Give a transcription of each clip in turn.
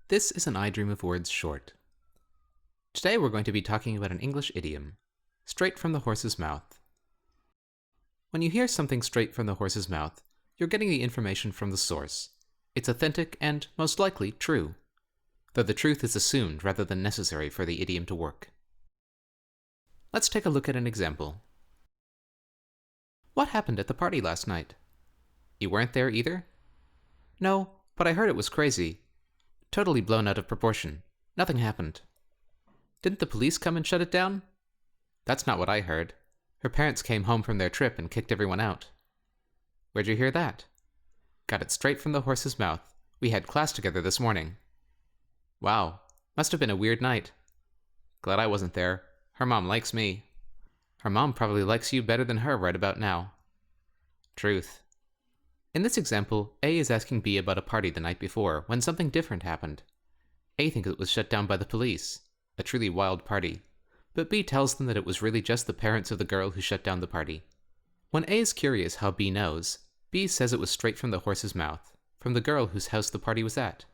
This is an I Dream of Words short. Today we're going to be talking about an English idiom, straight from the horse's mouth. When you hear something straight from the horse's mouth, you're getting the information from the source. It's authentic and, most likely, true, though the truth is assumed rather than necessary for the idiom to work. Let's take a look at an example. What happened at the party last night? You weren't there either? No, but I heard it was crazy. Totally blown out of proportion. Nothing happened. Didn't the police come and shut it down? That's not what I heard. Her parents came home from their trip and kicked everyone out. Where'd you hear that? Got it straight from the horse's mouth. We had class together this morning. Wow, must have been a weird night. Glad I wasn't there. Her mom likes me. Her mom probably likes you better than her right about now. Truth. In this example, A is asking B about a party the night before when something different happened. A thinks it was shut down by the police, a truly wild party, but B tells them that it was really just the parents of the girl who shut down the party. When A is curious how B knows, B says it was straight from the horse's mouth, from the girl whose house the party was at.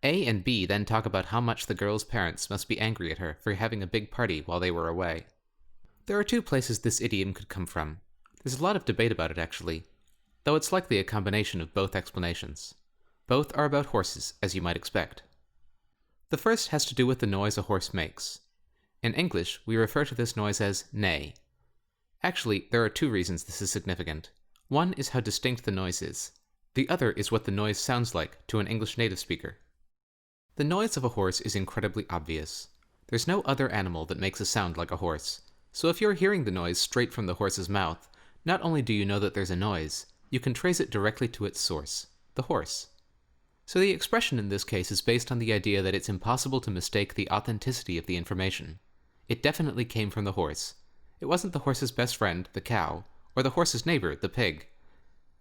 A and B then talk about how much the girl's parents must be angry at her for having a big party while they were away. There are two places this idiom could come from. There's a lot of debate about it actually, though it's likely a combination of both explanations. Both are about horses, as you might expect. The first has to do with the noise a horse makes. In English, we refer to this noise as neigh. Actually, there are two reasons this is significant. One is how distinct the noise is. The other is what the noise sounds like to an English native speaker. The noise of a horse is incredibly obvious. There's no other animal that makes a sound like a horse, so if you're hearing the noise straight from the horse's mouth, not only do you know that there's a noise, you can trace it directly to its source, the horse. So the expression in this case is based on the idea that it's impossible to mistake the authenticity of the information. It definitely came from the horse. It wasn't the horse's best friend, the cow, or the horse's neighbor, the pig.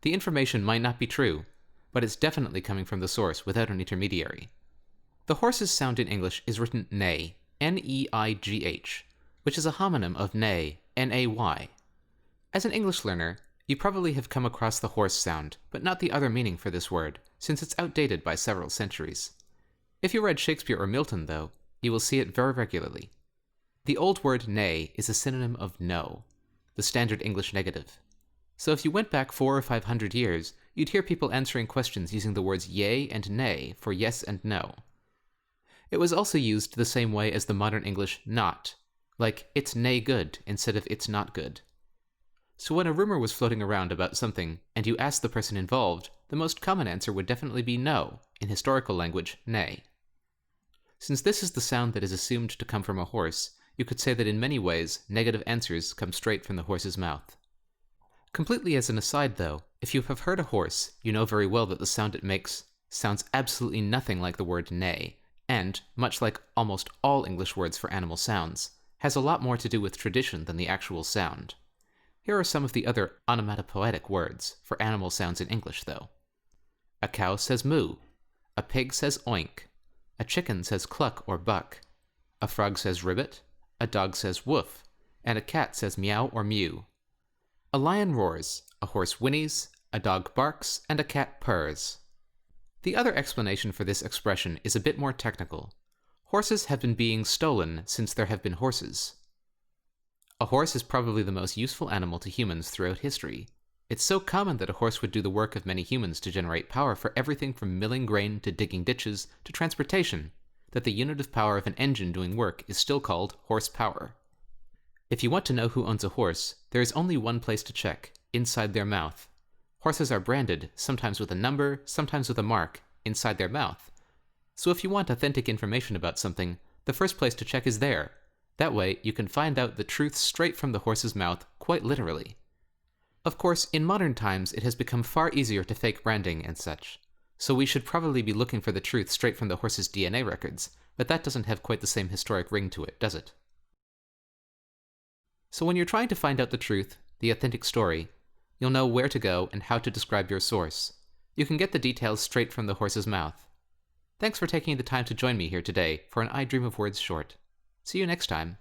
The information might not be true, but it's definitely coming from the source without an intermediary. The horse's sound in English is written neigh, N-E-I-G-H, which is a homonym of neigh, N-A-Y. As an English learner, you probably have come across the horse sound, but not the other meaning for this word, since it's outdated by several centuries. If you read Shakespeare or Milton, though, you will see it very regularly. The old word neigh is a synonym of no, the standard English negative. So if you went back 400 or 500 years, you'd hear people answering questions using the words yea and nay for yes and no. It was also used the same way as the modern English not, like it's nay good instead of it's not good. So when a rumor was floating around about something, and you asked the person involved, the most common answer would definitely be no, in historical language, nay. Since this is the sound that is assumed to come from a horse, you could say that in many ways, negative answers come straight from the horse's mouth. Completely as an aside though, if you have heard a horse, you know very well that the sound it makes sounds absolutely nothing like the word neigh, and, much like almost all English words for animal sounds, has a lot more to do with tradition than the actual sound. Here are some of the other onomatopoetic words for animal sounds in English, though. A cow says moo. A pig says oink. A chicken says cluck or buck. A frog says ribbit. A dog says woof. And a cat says meow or mew. A lion roars. A horse whinnies. A dog barks. And a cat purrs. The other explanation for this expression is a bit more technical. Horses have been being stolen since there have been horses. A horse is probably the most useful animal to humans throughout history. It's so common that a horse would do the work of many humans to generate power for everything from milling grain to digging ditches to transportation, that the unit of power of an engine doing work is still called horsepower. If you want to know who owns a horse, there is only one place to check, inside their mouth. Horses are branded, sometimes with a number, sometimes with a mark, inside their mouth. So if you want authentic information about something, the first place to check is there. That way, you can find out the truth straight from the horse's mouth, quite literally. Of course, in modern times, it has become far easier to fake branding and such, so we should probably be looking for the truth straight from the horse's DNA records, but that doesn't have quite the same historic ring to it, does it? So when you're trying to find out the truth, the authentic story, you'll know where to go and how to describe your source. You can get the details straight from the horse's mouth. Thanks for taking the time to join me here today for an I Dream of Words short. See you next time.